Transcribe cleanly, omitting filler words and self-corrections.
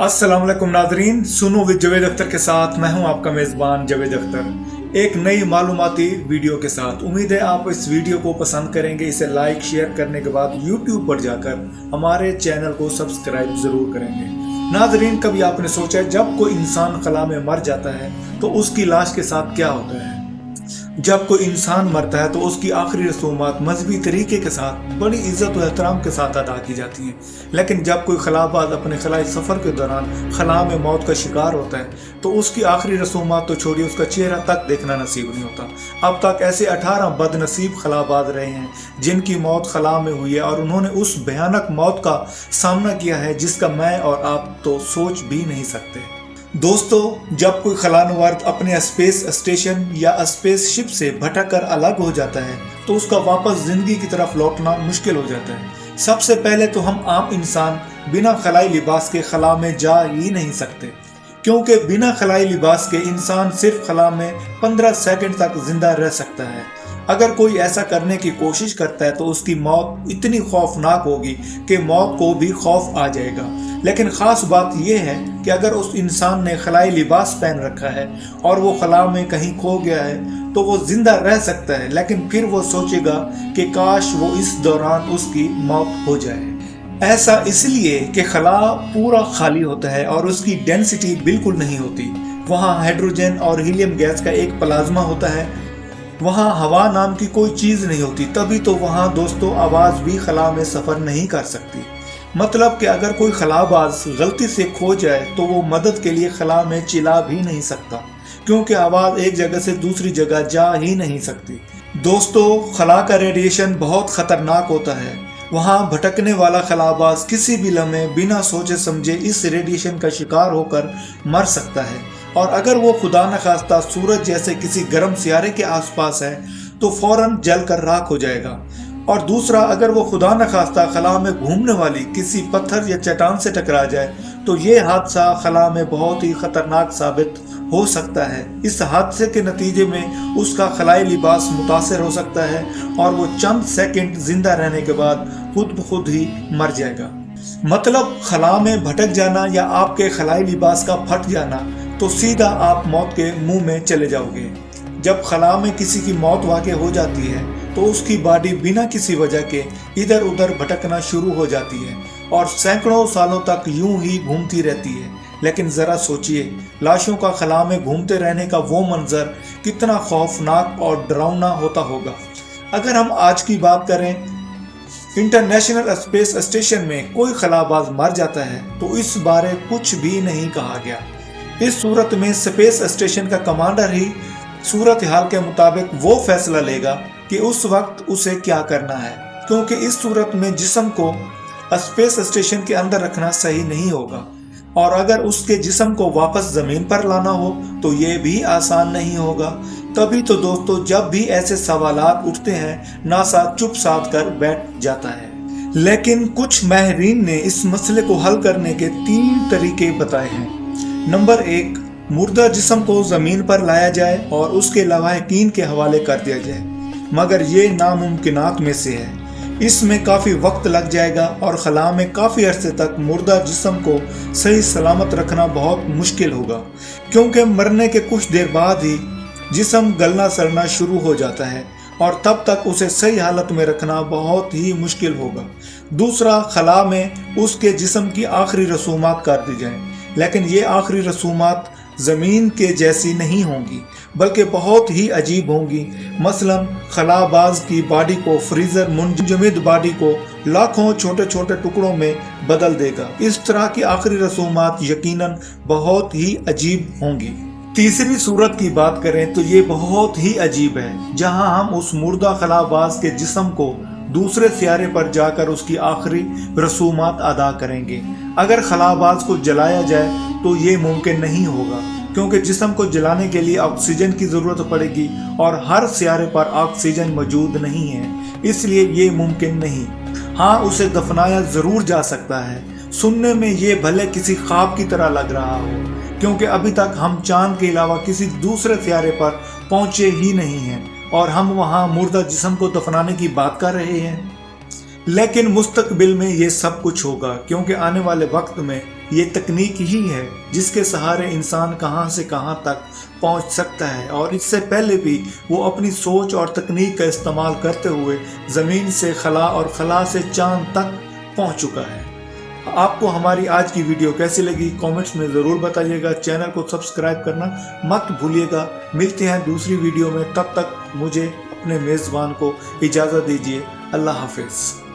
अस्सलाम वालेकुम नाजरीन, सुनो विद जावेद अख्तर के साथ मैं हूं आपका मेज़बान जावेद अख्तर, एक नई मालूमाती वीडियो के साथ। उम्मीद है आप इस वीडियो को पसंद करेंगे। इसे लाइक शेयर करने के बाद यूट्यूब पर जाकर हमारे चैनल को सब्सक्राइब ज़रूर करेंगे। नाजरीन, कभी आपने सोचा जब कोई इंसान खला में मर जाता है तो उसकी लाश के साथ क्या होता है? जब कोई इंसान मरता है तो उसकी आखिरी रसूमात मजहबी तरीके के साथ बड़ी इज्जत और एहतराम के साथ अदा की जाती हैं। लेकिन जब कोई खलाबाज अपने खलाई सफ़र के दौरान खला में मौत का शिकार होता है तो उसकी आखिरी रसूमात तो छोड़िए, उसका चेहरा तक देखना नसीब नहीं होता। अब तक ऐसे 18 बदनसीब खलाबाज रहे हैं जिनकी मौत खला में हुई है, और उन्होंने उस भयानक मौत का सामना किया है जिसका मैं और आप तो सोच भी नहीं सकते। दोस्तों, जब कोई खलानुवर्द अपने स्पेस स्टेशन या स्पेस शिप से भटक कर अलग हो जाता है तो उसका वापस जिंदगी की तरफ लौटना मुश्किल हो जाता है। सबसे पहले तो हम आम इंसान बिना खलाई लिबास के खला में जा ही नहीं सकते, क्योंकि बिना खलाई लिबास के इंसान सिर्फ खला में 15 सेकंड तक जिंदा रह सकता है। अगर कोई ऐसा करने की कोशिश करता है तो उसकी मौत इतनी खौफनाक होगी कि मौत को भी खौफ आ जाएगा। लेकिन ख़ास बात यह है कि अगर उस इंसान ने खलाई लिबास पहन रखा है और वो खला में कहीं खो गया है तो वो जिंदा रह सकता है, लेकिन फिर वो सोचेगा कि काश वो इस दौरान उसकी मौत हो जाए। ऐसा इसलिए कि खला पूरा खाली होता है और उसकी डेंसिटी बिल्कुल नहीं होती। वहाँ हाइड्रोजन और हीलियम गैस का एक प्लाज्मा होता है, वहाँ हवा नाम की कोई चीज़ नहीं होती। तभी तो वहाँ दोस्तों आवाज़ भी खला में सफ़र नहीं कर सकती। मतलब कि अगर कोई खलाबाज गलती से खो जाए तो वो मदद के लिए खला में चिल्ला भी नहीं सकता, क्योंकि आवाज़ एक जगह से दूसरी जगह जा ही नहीं सकती। दोस्तों, खला का रेडिएशन बहुत ख़तरनाक होता है। वहाँ भटकने वाला खलाबाज किसी भी लम्हे बिना सोचे समझे इस रेडिएशन का शिकार होकर मर सकता है, और अगर वो खुदा न खास्ता सूरज जैसे किसी गर्म सियारे के आसपास है तो फौरन जल कर राख हो जाएगा। और दूसरा, अगर वो खुदा न खास्ता खला में घूमने वाली किसी पत्थर या चट्टान से टकरा जाए तो ये हादसा खला में बहुत ही खतरनाक साबित हो सकता है। इस हादसे के नतीजे में उसका खलाई लिबास मुतासर हो सकता है और वो चंद सेकंड जिंदा रहने के बाद खुद ब खुद ही मर जाएगा। मतलब खला में भटक जाना या आपके खलाई लिबास का फट जाना तो सीधा आप मौत के मुंह में चले जाओगे। जब खला में किसी की मौत वाक़ई हो जाती है तो उसकी बॉडी बिना किसी वजह के इधर उधर भटकना शुरू हो जाती है और सैकड़ों सालों तक यूं ही घूमती रहती है। लेकिन ज़रा सोचिए, लाशों का खला में घूमते रहने का वो मंजर कितना खौफनाक और डरावना होता होगा। अगर हम आज की बात करें, इंटरनेशनल स्पेस स्टेशन में कोई खलाबाज मर जाता है तो इस बारे कुछ भी नहीं कहा गया। इस सूरत में स्पेस स्टेशन का कमांडर ही सूरत हाल के मुताबिक वो फैसला लेगा कि उस वक्त उसे क्या करना है, क्योंकि इस सूरत में जिस्म को स्पेस स्टेशन के अंदर रखना सही नहीं होगा, और अगर उसके जिस्म को वापस ज़मीन पर लाना हो तो ये भी आसान नहीं होगा। तभी तो दोस्तों, जब भी ऐसे सवालात उठते हैं नासा चुप साध कर बैठ जाता है। लेकिन कुछ माहिरीन ने इस मसले को हल करने के 3 तरीके बताए हैं। नंबर 1, मुर्दा जिस्म को ज़मीन पर लाया जाए और उसके लवाहिकीन के हवाले कर दिया जाए, मगर ये नामुमकिनात में से है। इसमें काफ़ी वक्त लग जाएगा और खला में काफ़ी अरसे तक मुर्दा जिस्म को सही सलामत रखना बहुत मुश्किल होगा, क्योंकि मरने के कुछ देर बाद ही जिस्म गलना सड़ना शुरू हो जाता है और तब तक उसे सही हालत में रखना बहुत ही मुश्किल होगा। दूसरा, खला में उसके जिस्म की आखिरी रसूमात कर दी जाएँ, लेकिन ये आखिरी रसूमात ज़मीन के जैसी नहीं होंगी बल्कि बहुत ही अजीब होंगी। मसलन खलाबाज की बॉडी को फ्रीज़र मुंजमद बॉडी को लाखों छोटे छोटे टुकड़ों में बदल देगा। इस तरह की आखिरी रसूमात यकीनन बहुत ही अजीब होंगी। तीसरी सूरत की बात करें तो ये बहुत ही अजीब है, जहां हम उस मुर्दा खलाबाज के जिस्म को दूसरे सियारे पर जाकर उसकी आखिरी रसूमात अदा करेंगे। अगर खलाबाज को जलाया जाए तो ये मुमकिन नहीं होगा, क्योंकि जिस्म को जलाने के लिए ऑक्सीजन की ज़रूरत पड़ेगी और हर सियारे पर ऑक्सीजन मौजूद नहीं है, इसलिए ये मुमकिन नहीं। हाँ, उसे दफनाया ज़रूर जा सकता है। सुनने में ये भले किसी ख्वाब की तरह लग रहा हो, क्योंकि अभी तक हम चांद के अलावा किसी दूसरे सियारे पर पहुँचे ही नहीं हैं और हम वहाँ मुर्दा जिस्म को दफनाने की बात कर रहे हैं। लेकिन मुस्तकबिल में ये सब कुछ होगा, क्योंकि आने वाले वक्त में ये तकनीक ही है जिसके सहारे इंसान कहां से कहां तक पहुंच सकता है, और इससे पहले भी वो अपनी सोच और तकनीक का इस्तेमाल करते हुए ज़मीन से खला और खला से चांद तक पहुंच चुका है। आपको हमारी आज की वीडियो कैसी लगी कमेंट्स में ज़रूर बताइएगा। चैनल को सब्सक्राइब करना मत भूलिएगा। मिलते हैं दूसरी वीडियो में, तब तक मुझे अपने मेज़बान को इजाज़त दीजिए। अल्लाह हाफिज़।